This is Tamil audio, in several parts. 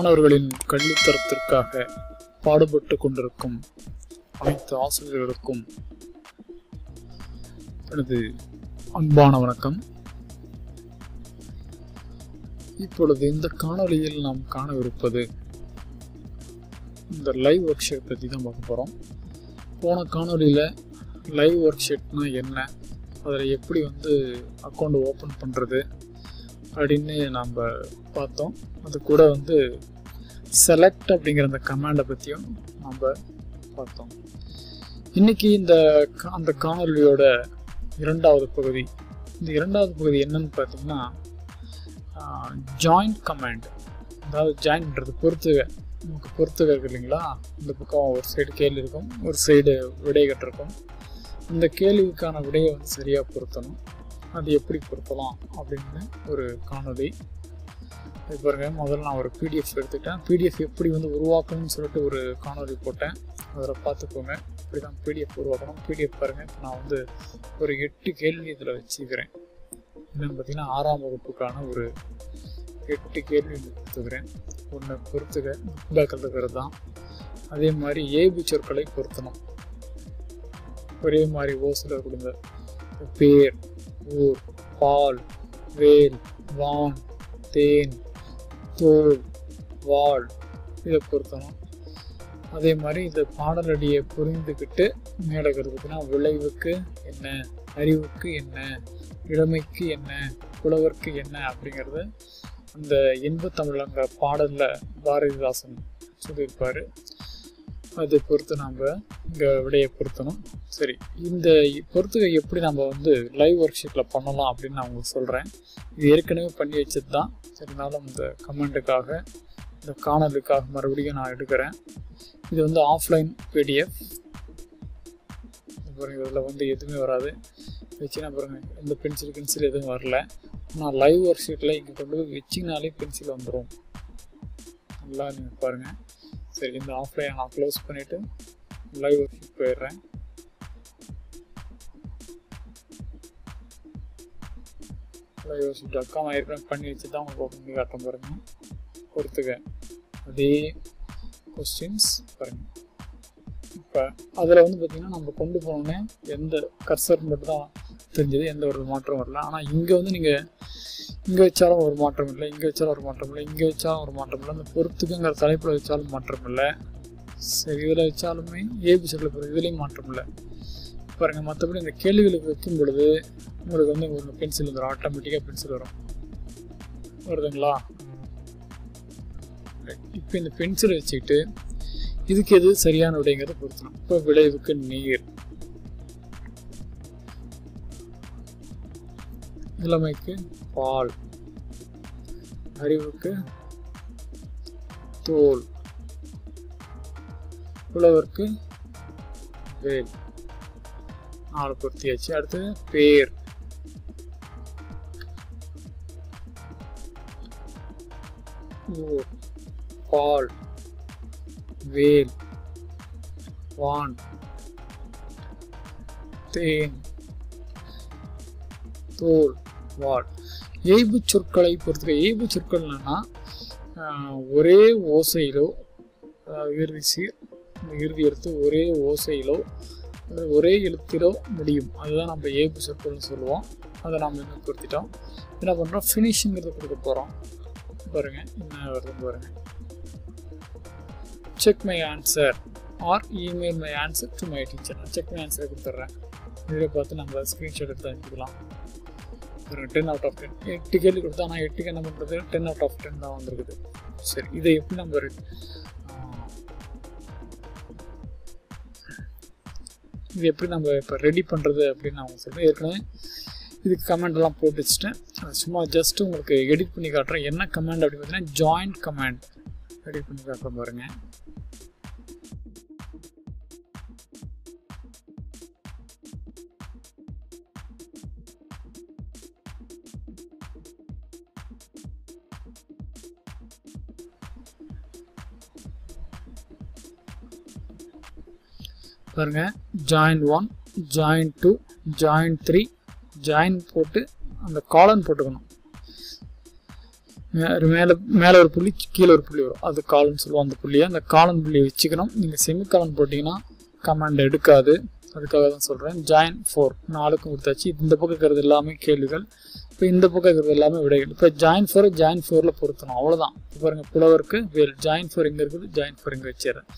மாணவர்களின் கல்வித்தரத்திற்காக பாடுபட்டு கொண்டிருக்கும் அனைத்து ஆசிரியர்களுக்கும் எனது அன்பான வணக்கம். இப்பொழுது இந்த காணொளியில் நாம் காணவிருப்பது இந்த லைவ் ஒர்க் ஷீட் பற்றி தான் பார்க்க போகிறோம். போன காணொளியில் லைவ் ஒர்க் ஷீட்னா என்ன, அதில் எப்படி அக்கௌண்ட் ஓப்பன் பண்ணுறது அப்படின்னு நாம் பார்த்தோம். அது கூட செலக்ட் அப்படிங்கிற அந்த கமாண்டை பற்றியும் நாம் பார்த்தோம். இன்றைக்கி அந்த காணொலியோட இரண்டாவது பகுதி. இந்த இரண்டாவது பகுதி என்னன்னு பார்த்தீங்கன்னா ஜாயின் கமாண்ட். அதாவது ஜாயின் பண்ணுறது, பொறுத்துக இருக்கு இல்லைங்களா. இந்த பக்கம் ஒரு சைடு கேள்வி இருக்கும், ஒரு சைடு விடை கட்டிருக்கும். அந்த கேள்விக்கான விடையை சரியாக பொருத்தணும். அது எப்படி பொருத்தலாம் அப்படின்னு ஒரு காணொலி. இது பாருங்கள், முதல்ல நான் ஒரு பிடிஎஃப் எடுத்துக்கிட்டேன். பிடிஎஃப் எப்படி உருவாக்கணும்னு சொல்லிட்டு ஒரு காணொலி போட்டேன், அதில் பார்த்துக்கோங்க. இப்படி தான் பிடிஎஃப் உருவாக்கணும். பிடிஎஃப் பாருங்கள், இப்போ நான் ஒரு 8 கேள்வி இதில் வச்சுக்கிறேன். என்னென்னு பார்த்தீங்கன்னா 6ஆம் வகுப்புக்கான ஒரு 8 கேள்வி கொடுத்துக்கிறேன். ஒன்று பொறுத்துக, பேக்கில் இருக்கிறது தான். அதே மாதிரி ஏபி சொற்களை பொருத்தணும். ஒரே மாதிரி ஓசில் கொடுங்க. பேர், ஊர், பால், வேல், வான், தேன், தோல், வாள், இதை பொருத்தணும். அதே மாதிரி இந்த பாடலடியை புரிந்துக்கிட்டு மேலே இருக்கிறதுக்குன்னா விளைவுக்கு என்ன, அறிவுக்கு என்ன, இளமைக்கு என்ன, புலவர்க்கு என்ன அப்படிங்கிறது அந்த இன்பத்தமிழங்க பாடலில் பாரதிதாசன் சொல்லியிருப்பார். அதை பொறுத்து நாம் இங்கே விடையை பொருத்தணும். சரி, இந்த பொறுத்துக எப்படி நம்ம லைவ் ஒர்க் ஷீட்டில் பண்ணலாம் அப்படின்னு நான் உங்களுக்கு சொல்கிறேன். இது ஏற்கனவே பண்ணி வச்சது தான். சரினாலும் இந்த கமெண்ட்டுக்காக, இந்த காணொலிக்காக மறுபடியும் நான் எடுக்கிறேன். இது ஆஃப்லைன் பிடிஎஃப். பாருங்கள், இதில் எதுவுமே வராது. வச்சுன்னா பாருங்கள், இந்த பென்சில் எதுவும் வரல. ஆனால் லைவ் ஒர்க் ஷீட்டில் இங்கே கொண்டு போய் வச்சிங்கனாலே பென்சில் வந்துடும். நல்லா நீங்கள் பாருங்கள். சரி, இந்த ஆஃப்லைன் நான் க்ளோஸ் பண்ணிவிட்டு லைவ் ஒர்க் ஷீட் போயிடுறேன். லைவ் ஒர்க் ஷீட் நான் ஏற்கனவே பண்ணி வச்சு தான் உங்களுக்கு ஓப்பன் பண்ணி காட்ட பாருங்கள். பொறுத்துக்க அதே கொஸ்டின்ஸ் பாருங்கள். இப்போ அதில் பார்த்திங்கன்னா நம்ம கொண்டு போனோன்னே எந்த கர்சர் மட்டும் தான் தெரிஞ்சது, எந்த ஒரு மாற்றம் வரல. ஆனால் இங்கே நீங்கள் இங்கே வச்சாலும் ஒரு மாற்றம் இல்லை, இங்கே வச்சாலும் ஒரு மாற்றம் இல்லை, இங்கே வச்சாலும் ஒரு மாற்றம் இல்லை. அந்த பொறுத்துக்குங்கிற தலைப்பில் வச்சாலும் மாற்றம் இல்லை. சரி, இதில் வச்சாலுமே ஏபி சொல்ல போகிறது, இதுலேயும் மாற்றம் இல்லை. பாருங்கள், மற்றபடி இந்த கேள்விகளுக்கு வைக்கும் பொழுது உங்களுக்கு ஒரு பென்சில் வந்துடும். ஆட்டோமேட்டிக்காக பென்சில் வருதுங்களா. இப்போ இந்த பென்சிலை வச்சுக்கிட்டு இதுக்கு எது சரியான விடைங்கிறத பொறுத்தணும். இப்போ விளைவுக்கு நீர், இளமைக்கு பால், அறிவுக்கு தோல், புலவர்க்கு வேல். 4 பொருத்தியாச்சு. அடுத்து பேர், ஊர், பால், வேல், வான், தேன், தோல், வாள். ஏய்பு சொற்களை பொறுத்த ஏய்பு சொற்கள் என்னன்னா ஒரே ஓசையிலோ, இறுதி எழுத்து ஒரே ஓசையிலோ ஒரே எழுத்திலோ முடியும். அதுதான் நம்ம ஏய்பு சொற்கள்னு சொல்லுவோம். அதை நாம் இன்னும் பொருத்திட்டோம். என்ன பண்ணுறோம், ஃபினிஷிங்கிறத கொடுக்க போகிறோம். பாருங்கள் என்ன வருதுன்னு பாருங்கள். Check my answer R email my answer to my teacher. நான் செக் மை ஆன்சரை கொடுத்துட்றேன். இதை பார்த்து நம்ம ஸ்க்ரீன்ஷாட் எடுத்து அனுப்பிக்கலாம். 10 out of 10. 8 கேள்வி கொடுத்தா நான் 8க்கு என்ன பண்ணுறது, 10 out of 10 தான் வந்துருக்குது. சரி, இதை எப்படி நம்ம இப்போ ரெடி பண்ணுறது அப்படின்னு நான் உங்களுக்கு சொல்கிறேன். ஏற்கனவே இதுக்கு கமெண்டெல்லாம் போட்டு வச்சுட்டேன். சும்மா ஜஸ்ட்டு உங்களுக்கு எடிட் பண்ணி காட்டுறேன். என்ன கமெண்ட் அப்படின்னு பார்த்தீங்கன்னா ஜாயின் கமெண்ட் எடிட் பண்ணி காட்டுறேன் பாருங்கள். பாருங்கள், ஜாயின் 1, ஜாயின் 2, ஜாயின் 3, ஜாயின் போட்டு அந்த காலன் போட்டுக்கணும். மேலே ஒரு புள்ளி கீழே ஒரு புள்ளி வரும், அது காலம்னு சொல்லுவோம். அந்த புள்ளியை, அந்த காலம் புள்ளியை வச்சுக்கணும். நீங்கள் செமிகாலன் போட்டிங்கன்னா கமாண்ட் எடுக்காது, அதுக்காக தான் சொல்கிறேன். ஜாயின் 4 4க்கும் கொடுத்தாச்சு. இந்த பக்கம் இருக்கிறது எல்லாமே கேள்விகள், இப்போ இந்த பக்கம் இருக்கிறது எல்லாமே விடைகள். இப்போ ஜாயின் 4 பொருத்தணும், அவ்வளோதான். இப்போ பாருங்கள், புலவருக்கு வேல் ஜாயின் 4 இங்கே இருக்குது, ஜாயின் 4 இங்கே வச்சிடறேன்.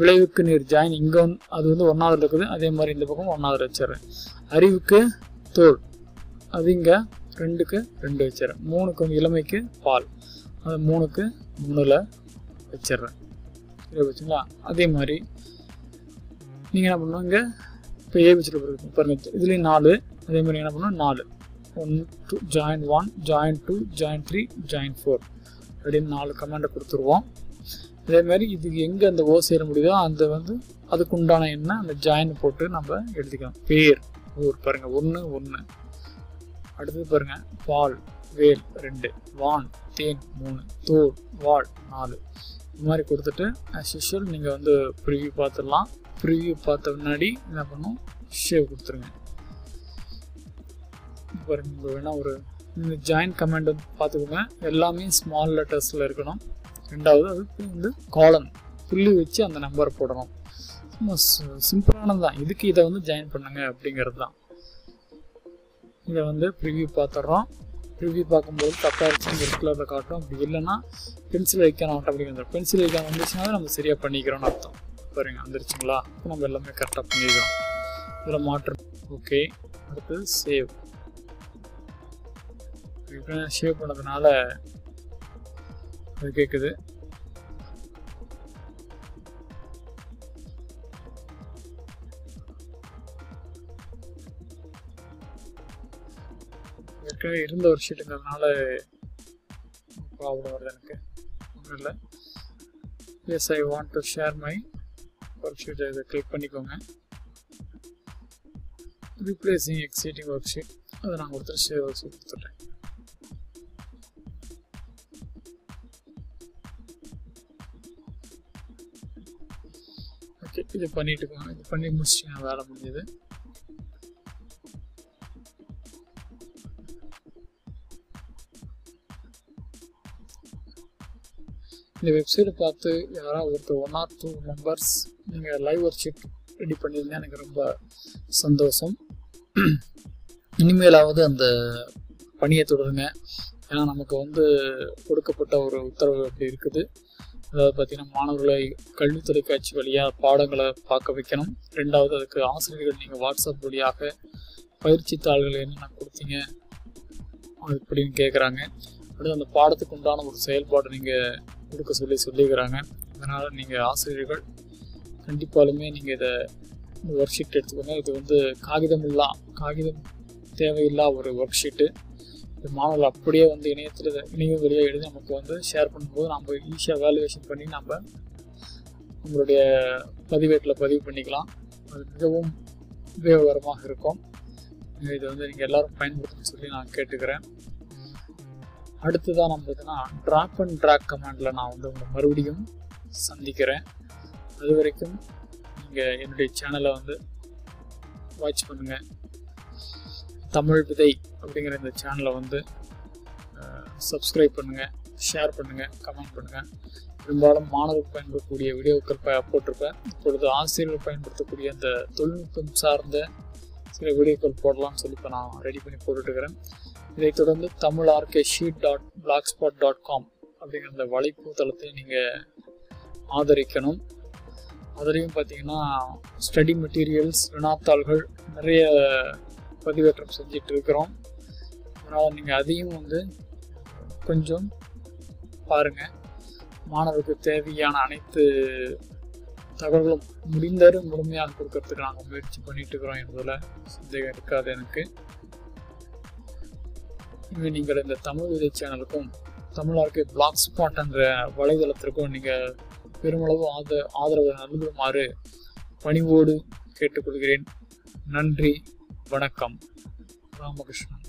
விளைவுக்கு நீர் ஜாயின் இங்கே அது வந்து 1வது இருக்குது, அதே மாதிரி இந்த பக்கம் 1வது வச்சிடறேன். அறிவுக்கு தோல் அது இங்கே 2க்கு 2 வச்சிடறேன். 3க்கு வந்து இளமைக்கு பால், அது 3க்கு 3ல் வச்சிடறேன். சரி வச்சுங்களா? அதே மாதிரி நீங்கள் என்ன பண்ணுவாங்க, இப்போ ஏ வச்சுட்டு பாருங்கள், இதுலேயும் 4, அதே மாதிரி என்ன பண்ணுவோம் 4 1 2 ஜாயின் 1 ஜாயின் 2 ஜாயின் 3 ஜாயின் 4 அப்படின்னு 4 கமாண்டை கொடுத்துருவோம். அதே மாதிரி இதுக்கு எங்கே அந்த ஓ சேர முடியுதோ அந்த வந்து அதுக்கு உண்டான என்ன அந்த ஜாயின் போட்டு நம்ம எழுதிக்கலாம். பேர் ஊர் பாருங்கள் 1 1. அடுத்தது பாருங்கள், பால் வேல் 2, வான் தேன் 3, தோல் வால் 4. இந்த மாதிரி கொடுத்துட்டு ஆஸ் யூஷுவல் நீங்கள் வந்து ப்ரிவியூ பார்த்துடலாம். ப்ரிவியூ பார்த்த முன்னாடி என்ன பண்ணும், ஷேவ் கொடுத்துருங்க. பாருங்க, இப்போ வேணால் ஒரு இந்த ஜாயின் கமாண்ட் வந்து பார்த்துக்கோங்க, எல்லாமே ஸ்மால் லெட்டர்ஸில் இருக்கணும். ரெண்டாவது அதுக்கு வந்து காலம் புள்ளி வச்சு அந்த நம்பரை போடணும். சும்மா சிம்பிளானது தான். இதுக்கு இதை வந்து ஜாயின் பண்ணுங்க அப்படிங்கிறது தான். இதை வந்து ப்ரிவியூ பார்த்துட்றோம். ப்ரிவியூ பார்க்கும்போது தப்பாக இருந்துச்சு ரெட் கலரில் காட்டும். அப்படி இல்லைன்னா பென்சில் வைக்கணும் அப்படிங்கிறது. பென்சில் வைக்காம வந்துச்சுன்னா நம்ம சரியாக பண்ணிக்கிறோன்னு அர்த்தம். பாருங்க வந்துருச்சுங்களா? இப்போ நம்ம எல்லாமே கரெக்டாக பண்ணிக்கிறோம். இதில் மாற்றம் ஓகே. அடுத்தது சேவ். சேவ் பண்ணதுனால அது கேட்குது. ஏற்கனவே இருந்த ஒரு ஷீட்டுங்கிறதுனால ப்ராப்ளம் வருது எனக்கு. ஒன்றும் இல்லை. Yes I want to share my worksheet. இதை கிளிக் பண்ணிக்கோங்க. ரீப்ளேசிங் எக்ஸிட்டிங் ஒர்க் ஷீட் அதை நான் கொடுத்துட்டு ஷேர் ஒர்க் ஷீட் கொடுத்துட்டேன். ஓகே, இது பண்ணிட்டு இருக்கோங்க. இது பண்ணி முடிச்சிட்டிங்கன்னா வேலை முடிஞ்சது. இந்த வெப்சைட்டை பார்த்து யாராவது ஒருத்தர் 1 or 2 மெம்பர்ஸ் நீங்கள் லைவ் ஒர்க் ஷீட் ரெடி பண்ணியிருந்தேன் எனக்கு ரொம்ப சந்தோஷம். இனிமேலாவது அந்த பணியை தொடருங்க. ஏன்னா நமக்கு வந்து கொடுக்கப்பட்ட ஒரு உத்தரவு அப்படி இருக்குது. அதாவது பார்த்திங்கன்னா மாணவர்களை கல்வி தொலைக்காட்சி வழியாக பாடங்களை பார்க்க வைக்கணும். ரெண்டாவது அதுக்கு ஆசிரியர்கள் நீங்கள் வாட்ஸ்அப் வழியாக பயிற்சி தாள்கள் என்னென்ன கொடுத்தீங்க அது எப்படின்னு கேட்குறாங்க. அடுத்து அந்த பாடத்துக்கு உண்டான ஒரு செயல்பாடு நீங்கள் கொடுக்க சொல்லிக்கிறாங்க. அதனால் நீங்கள் ஆசிரியர்கள் கண்டிப்பாலுமே நீங்கள் இதை ஒர்க் ஷீட் எடுத்துக்கோங்க. இது வந்து காகிதம் தேவையில்லா ஒரு ஒர்க் ஷீட்டு. இது மாணவர்கள் அப்படியே வந்து இணையம் வழியாக எழுதி நமக்கு வந்து ஷேர் பண்ணும்போது நம்ம ஈஸியாக வேல்யூவேஷன் பண்ணி நம்மளுடைய பதிவேட்டில் பதிவு பண்ணிக்கலாம். அது மிகவும் உபயோகரமாக இருக்கும். இதை வந்து நீங்கள் எல்லோரும் பயன்படுத்தணும்னு சொல்லி நான் கேட்டுக்கிறேன். அடுத்ததான் நம்ம பார்த்தீங்கன்னா ட்ராப் அண்ட் ட்ராக் கமாண்டில் நான் வந்து உங்களை மறுபடியும் சந்திக்கிறேன். அது வரைக்கும் நீங்கள் என்னுடைய சேனலை வந்து வாட்ச் பண்ணுங்கள். தமிழ் விதை அப்படிங்கிற இந்த சேனலை வந்து சப்ஸ்கிரைப் பண்ணுங்கள், ஷேர் பண்ணுங்கள், கமெண்ட் பண்ணுங்கள். பெரும்பாலும் மாணவர்கள் பயன்படுத்தக்கூடிய வீடியோக்கள் போட்டிருப்பேன். இப்பொழுது ஆசிரியர்கள் பயன்படுத்தக்கூடிய அந்த தொழில்நுட்பம் சார்ந்த சில வீடியோக்கள் போடலாம்னு சொல்லி இப்போ நான் ரெடி பண்ணி போட்டுருக்கிறேன். இதைத் தொடர்ந்து tamilrksheet.blogspot.com அப்படிங்கிற அந்த வலைப்பு தளத்தை நீங்கள் ஆதரிக்கணும். அதுலேயும் பார்த்தீங்கன்னா ஸ்டடி மெட்டீரியல்ஸ், வினாத்தாள்கள் நிறைய பதிவேற்றம் செஞ்சிட்டு இருக்கிறோம். அதனால் நீங்கள் அதையும் வந்து கொஞ்சம் பாருங்கள். மாணவருக்கு தேவையான அனைத்து தகவல்களும் முழுமையாக கொடுக்கறதுக்கு நாங்கள் முயற்சி பண்ணிட்டு இருக்கிறோம் என்பதில் சந்தேகம் இருக்காது எனக்கு. இங்கே நீங்கள் இந்த தமிழ் விதை சேனலுக்கும் தமிழ்நாடு பிளாக்ஸ்பாட் என்ற வலைதளத்திற்கும் நீங்கள் பெருமளவு ஆதரவு நல்குமாறு பணிவோடு கேட்டுக்கொள்கிறேன். நன்றி, வணக்கம். ராமகிருஷ்ணன்.